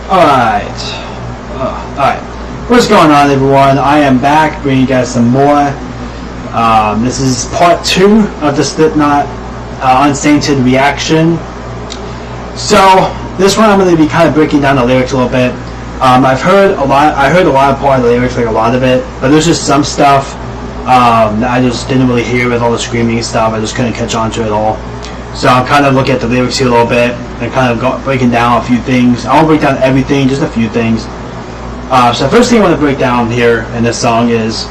Alright. Alright. What's going on, everyone? I am back bringing you guys some more. This is part 2 of the Slpiknot Unsainted reaction. So, this one I'm going to be kind of breaking down the lyrics a little bit. I heard a lot of part of the lyrics, like a lot of it, but there's just some stuff that I just didn't really hear with all the screaming and stuff. I just couldn't catch on to it all. So I'm kind of looking at the lyrics here a little bit and kind of breaking down a few things. I won't break down everything, just a few things. So the first thing I want to break down here in this song is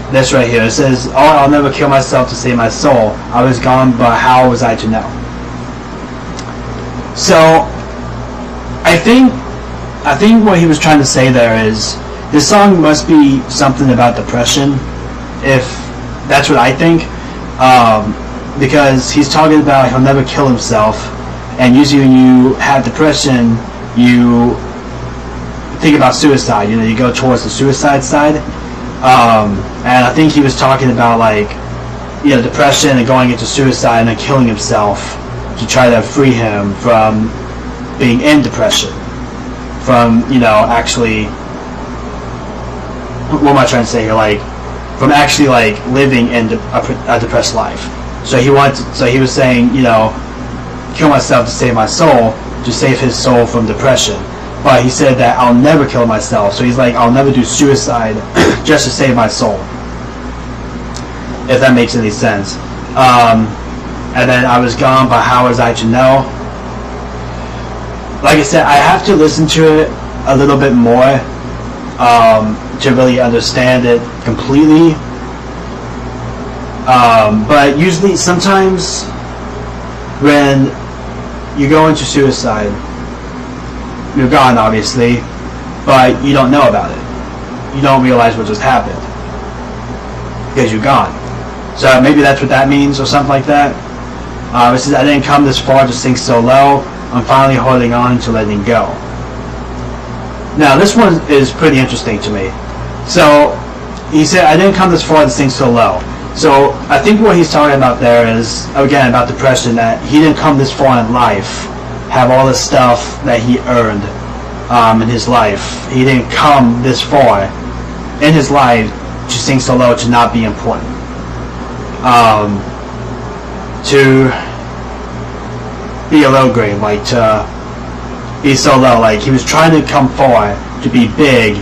this right here. It says, "Oh, I'll never kill myself to save my soul. I was gone, but how was I to know?" So I think what he was trying to say there is this song must be something about depression, if that's what I think. Because he's talking about he'll never kill himself, and usually when you have depression, you think about suicide. You know, you go towards the suicide side. And I think he was talking about, like, you know, depression and going into suicide and then killing himself to try to free him from being in depression, from, you know, actually, what am I trying to say here? Like, from actually, like, living in a depressed life. So he was saying, you know, kill myself to save my soul, to save his soul from depression. But he said that I'll never kill myself. So he's like, I'll never do suicide just to save my soul. If that makes any sense. And then I was gone, but how was I to know? Like I said, I have to listen to it a little bit more to really understand it completely. But usually, sometimes when you go into suicide, you're gone, obviously, but you don't know about it. You don't realize what just happened because you're gone. So maybe that's what that means, or something like that. It says, "I didn't come this far to sink so low. I'm finally holding on to letting go." Now, this one is pretty interesting to me. So he said, "I didn't come this far to sink so low." So I think what he's talking about there is, again, about depression, that he didn't come this far in life, have all the stuff that he earned in his life. He didn't come this far in his life to sink so low, to not be important. To be a low grade, like to be so low. Like, he was trying to come far to be big,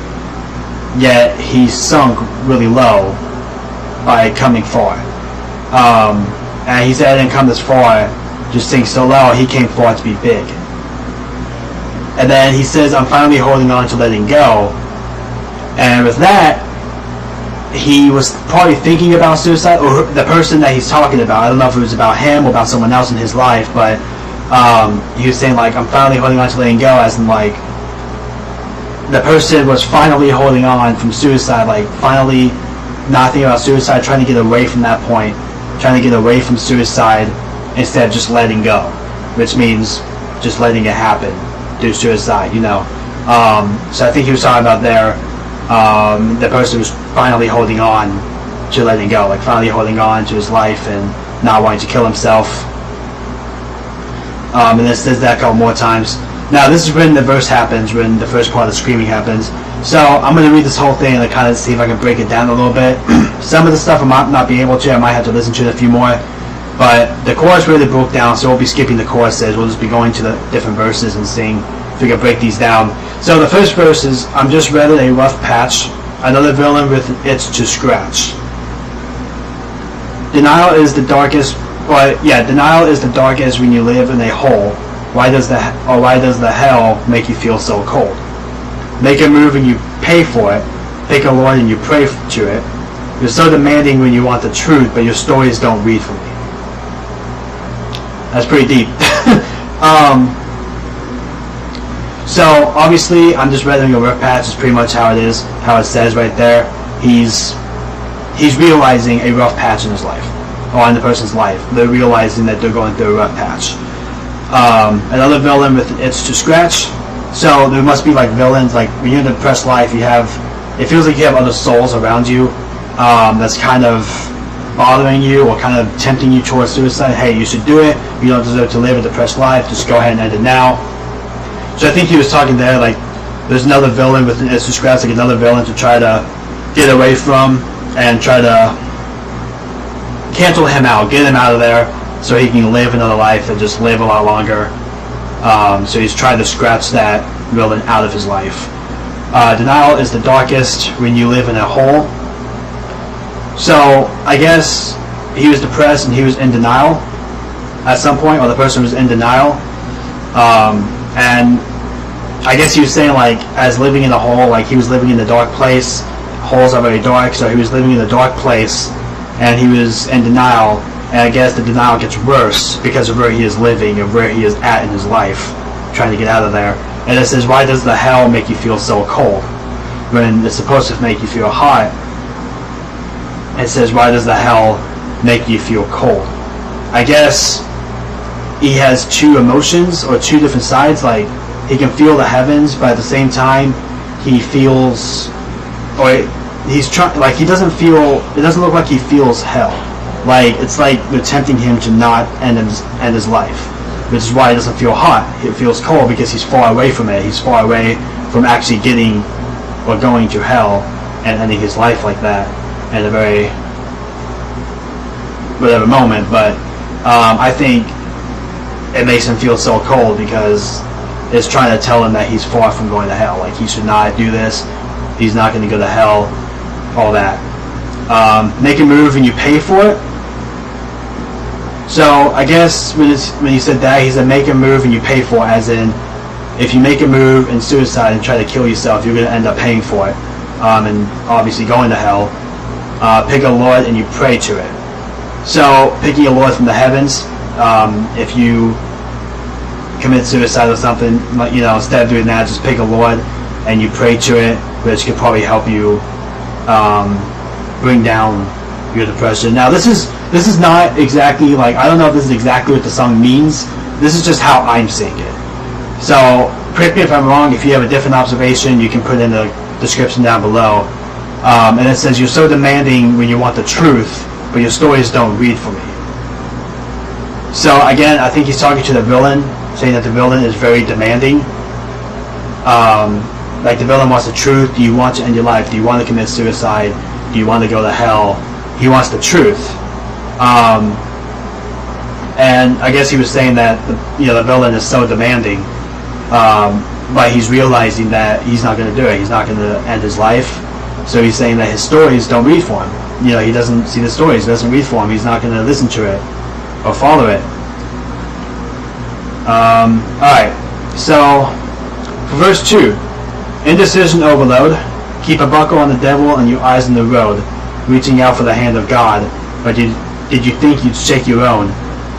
yet he sunk really low by coming far. And he said, "I didn't come this far just sink so low." He came far to be big. And then he says, "I'm finally holding on to letting go." And with that, he was probably thinking about suicide, or the person that he's talking about. I don't know if it was about him or about someone else in his life, but he was saying, like, "I'm finally holding on to letting go," as in, like, the person was finally holding on from suicide, like, finally not thinking about suicide, trying to get away from that point, trying to get away from suicide instead of just letting go, which means just letting it happen, do suicide, you know. So I think he was talking about there, the person was finally holding on to letting go, like finally holding on to his life and not wanting to kill himself. And this says that a couple more times. Now, this is when the verse happens, when the first part of the screaming happens. So I'm going to read this whole thing and kind of see if I can break it down a little bit. Some of the stuff I might not be able to. I might have to listen to it a few more. But the chorus really broke down, so we'll be skipping the choruses. We'll just be going to the different verses and seeing if we can break these down. So the first verse is, "I'm just rather a rough patch, another villain with itch to scratch. Denial is the darkest, denial is the darkest when you live in a hole. Why does the hell make you feel so cold? Make a move and you pay for it. Pick a Lord and you pray to it. You're so demanding when you want the truth, but your stories don't read for me." That's pretty deep. So obviously, "I'm just weathering a rough patch" is pretty much how it is, how it says right there. He's realizing a rough patch in his life, or in the person's life. They're realizing that they're going through a rough patch. Another villain with itch to scratch. So there must be, like, villains, like when you're in a depressed life, it feels like you have other souls around you that's kind of bothering you or kind of tempting you towards suicide. Hey, you should do it. You don't deserve to live a depressed life. Just go ahead and end it now. So I think he was talking there like there's another villain within Mr. Scratch, like another villain to try to get away from and try to cancel him out, get him out of there so he can live another life and just live a lot longer. So he's trying to scratch that villain out of his life. Denial is the darkest when you live in a hole. So I guess he was depressed and he was in denial at some point, or the person was in denial. And I guess he was saying like as living in a hole, like he was living in a dark place. Holes are very dark, so he was living in a dark place and he was in denial. And I guess the denial gets worse because of where he is living and where he is at in his life, trying to get out of there. And it says, why does the hell make you feel so cold when it's supposed to make you feel hot? It says, why does the hell make you feel cold? I guess he has two emotions or two different sides. Like he can feel the heavens, but at the same time he feels, or he's trying, like he doesn't feel, it doesn't look like he feels hell. Like it's like they're tempting him to not end his life, which is why he doesn't feel hot. He feels cold because he's far away from it. He's far away from actually getting or going to hell and ending his life like that in a very whatever moment. But I think it makes him feel so cold because it's trying to tell him that he's far from going to hell. Like he should not do this. He's not going to go to hell. All that. Make a move and you pay for it. So I guess when he said that, he said make a move and you pay for it, as in if you make a move in suicide and try to kill yourself, you're going to end up paying for it, and obviously going to hell. Pick a Lord and you pray to it. So picking a Lord from the heavens, if you commit suicide or something, you know, instead of doing that, just pick a Lord and you pray to it, which could probably help you bring down your depression. Now this is not exactly like, I don't know if this is exactly what the song means. This is just how I'm seeing it. So correct me if I'm wrong. If you have a different observation, you can put in the description down below. And it says, you're so demanding when you want the truth, but your stories don't read for me. So again, I think he's talking to the villain, saying that the villain is very demanding. Like the villain wants the truth. Do you want to end your life? Do you want to commit suicide? Do you want to go to hell? He wants the truth. And I guess he was saying that the villain is so demanding, but he's realizing that he's not going to do it. He's not going to end his life. So he's saying that his stories don't read for him. You know, he doesn't see the stories. He doesn't read for him. He's not going to listen to it or follow it. Alright, so for verse 2, indecision overload. Keep a buckle on the devil and your eyes on the road, reaching out for the hand of God. But did you think you'd shake your own?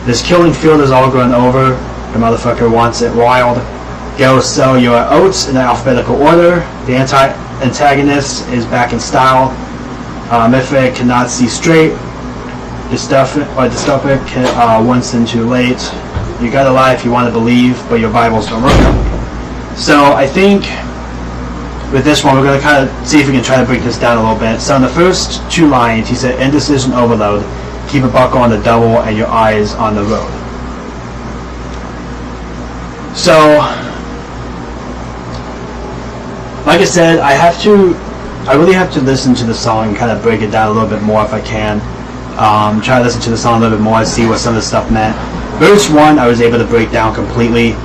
This killing field is all grown over. The motherfucker wants it wild. Go sow your oats in alphabetical order. The antagonist is back in style. Mythic cannot see straight. Dystopic once in too late. You gotta lie if you want to believe, but your Bibles don't work. So I think with this one, we're going to kind of see if we can try to break this down a little bit. So in the first two lines, he said, indecision overload. Keep a buckle on the devil and your eyes on the road. So, like I said, I really have to listen to the song and kind of break it down a little bit more if I can. Try to listen to the song a little bit more and see what some of the stuff meant. Verse 1, I was able to break down completely.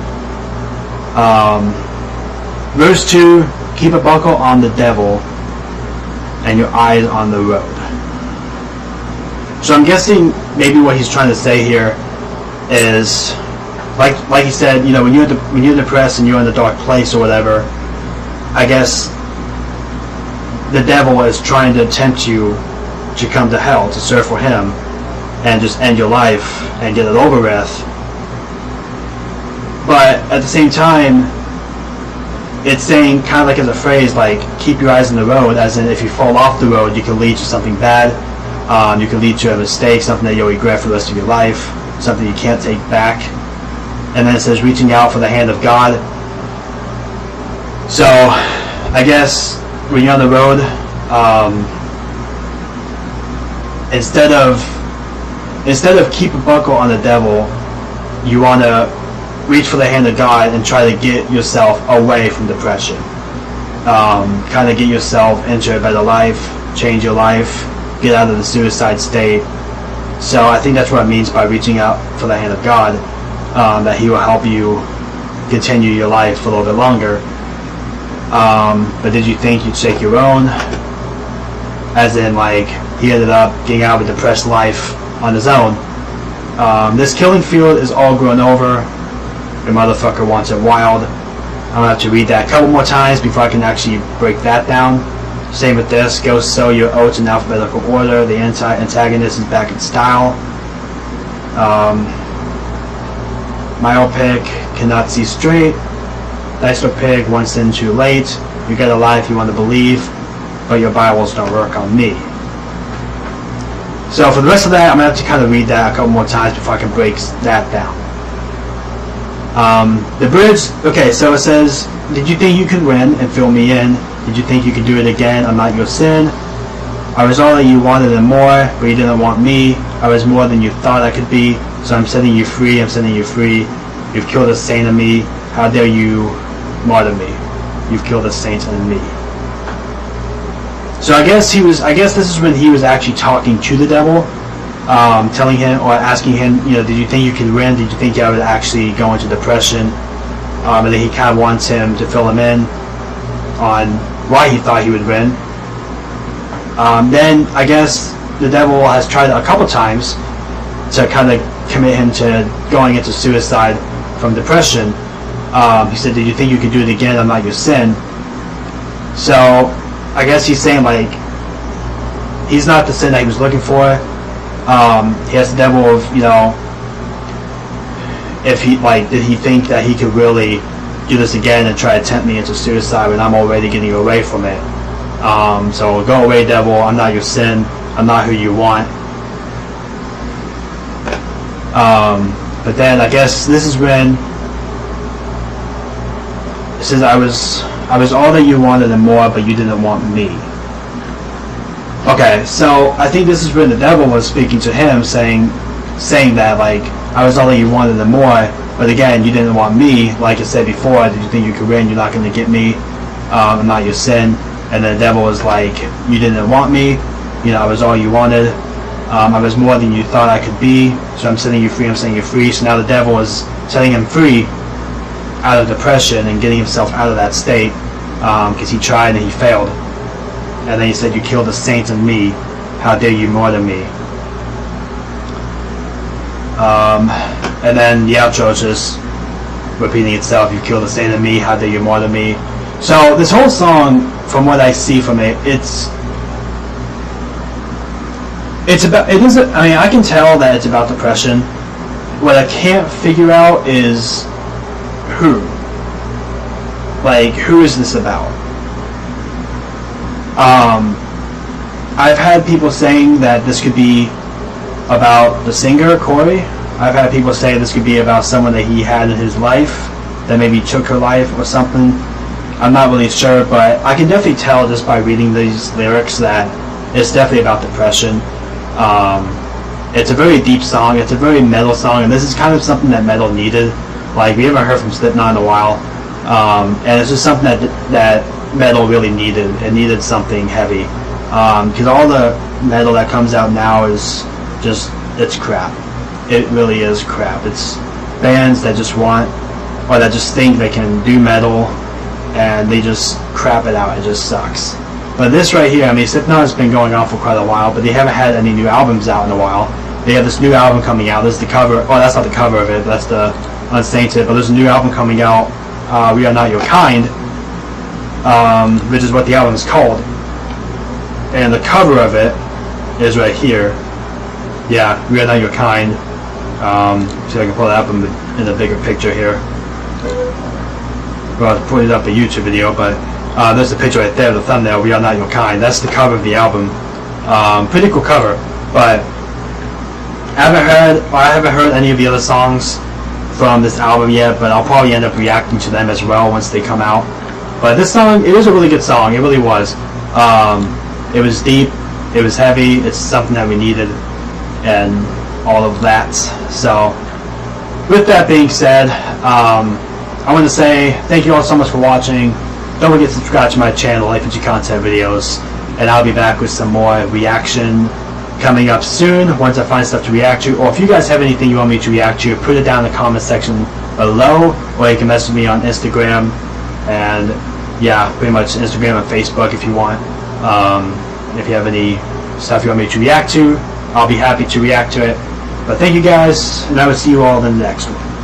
Verse 2, keep a buckle on the devil and your eyes on the road. So I'm guessing maybe what he's trying to say here is, like he said, you know, when you're depressed and you're in a dark place or whatever, I guess the devil is trying to tempt you to come to hell, to serve for him, and just end your life and get it over with. But at the same time, it's saying kind of like as a phrase, like keep your eyes on the road, as in if you fall off the road, you can lead to something bad. You can lead to a mistake, something that you'll regret for the rest of your life, something you can't take back. And then it says reaching out for the hand of God. So I guess when you're on the road, instead of keep a buckle on the devil, you want to reach for the hand of God and try to get yourself away from depression. Kind of get yourself into a better life, change your life, get out of the suicide state. So I think that's what it means by reaching out for the hand of God, that He will help you continue your life a little bit longer. But did you think you'd shake your own? As in, like, he ended up getting out of a depressed life on his own. This killing field is all grown over. Your motherfucker wants it wild. I'm gonna have to read that a couple more times before I can actually break that down. Same with this. Go sow your oats in alphabetical order. The antagonist is back in style. Myopic cannot see straight. Dysphopic, one sin too late. You get a lie if you want to believe, but your Bibles don't work on me. So for the rest of that, I'm going to have to kind of read that a couple more times before I can break that down. The bridge, okay, so it says, did you think you could win and fill me in? Did you think you could do it again? I'm not your sin. I was all that you wanted and more, but you didn't want me. I was more than you thought I could be, so I'm setting you free, I'm setting you free. You've killed a saint in me. How dare you martyr me? You've killed a saint in me. So I guess this is when he was actually talking to the devil, telling him or asking him, did you think you could win? Did you think I would actually go into depression? And then he kind of wants him to fill him in on why he thought he would win. Then I guess the devil has tried a couple times to kind of commit him to going into suicide from depression. He said, did you think you could do it again? I'm not your sin. So I guess he's saying, like, he's not the sin that he was looking for. He has the devil of, if he, like, did he think that he could really do this again and try to tempt me into suicide when I'm already getting away from it? So go away, devil. I'm not your sin. I'm not who you want. But then I guess this is when it says, I was all that you wanted and more, but you didn't want me. Okay, so I think this is when the devil was speaking to him, saying that, like, I was all that you wanted and more, but again, you didn't want me. Like I said before, did you think you could win? You're not going to get me. I'm not your sin. And the devil was like, you didn't want me. I was all you wanted. I was more than you thought I could be. So I'm setting you free. I'm setting you free. So now the devil is setting him free out of depression and getting himself out of that state, because he tried and he failed. And then he said, you killed the saints in me. How dare you martyr me? And then the outro is just repeating itself. You killed the saint in me. How dare you martyr me? So this whole song, from what I see from it, it's about, it isn't, I mean, I can tell that it's about depression. What I can't figure out is who. Like, who is this about? I've had people saying that this could be about the singer, Corey. I've had people say this could be about someone that he had in his life that maybe took her life or something. I'm not really sure, but I can definitely tell just by reading these lyrics that it's definitely about depression. It's a very deep song, it's a very metal song, and this is kind of something that metal needed. Like, we haven't heard from Slipknot in a while, and it's just something that metal really needed. It needed something heavy, because all the metal that comes out now is just, it's crap. It really is crap. It's bands that just want, or that just think they can do metal, and they just crap it out. It just sucks. But this right here, I mean, Slipknot has been going on for quite a while, but they haven't had any new albums out in a while. They have this new album coming out. This is the cover. Oh, that's not the cover of it. That's the Unsainted. But there's a new album coming out, We Are Not Your Kind, which is what the album is called. And the cover of it is right here. Yeah, We Are Not Your Kind. See if I can pull it up in the bigger picture here. Well, I'll put it up a YouTube video, but there's the picture right there, the thumbnail, We Are Not Your Kind. That's the cover of the album. Pretty cool cover, but I haven't heard any of the other songs from this album yet, but I'll probably end up reacting to them as well once they come out. But this song, it was a really good song, it really was. It was deep, it was heavy, it's something that we needed, and all of that. So with that being said, I want to say thank you all so much for watching. Don't forget to subscribe to my channel, Life and G Content videos, and I'll be back with some more reaction coming up soon once I find stuff to react to. Or if you guys have anything you want me to react to, put it down in the comment section below, or you can message me on Instagram, and yeah, pretty much Instagram and Facebook if you want. If you have any stuff you want me to react to, I'll be happy to react to it. But thank you guys, and I will see you all in the next one.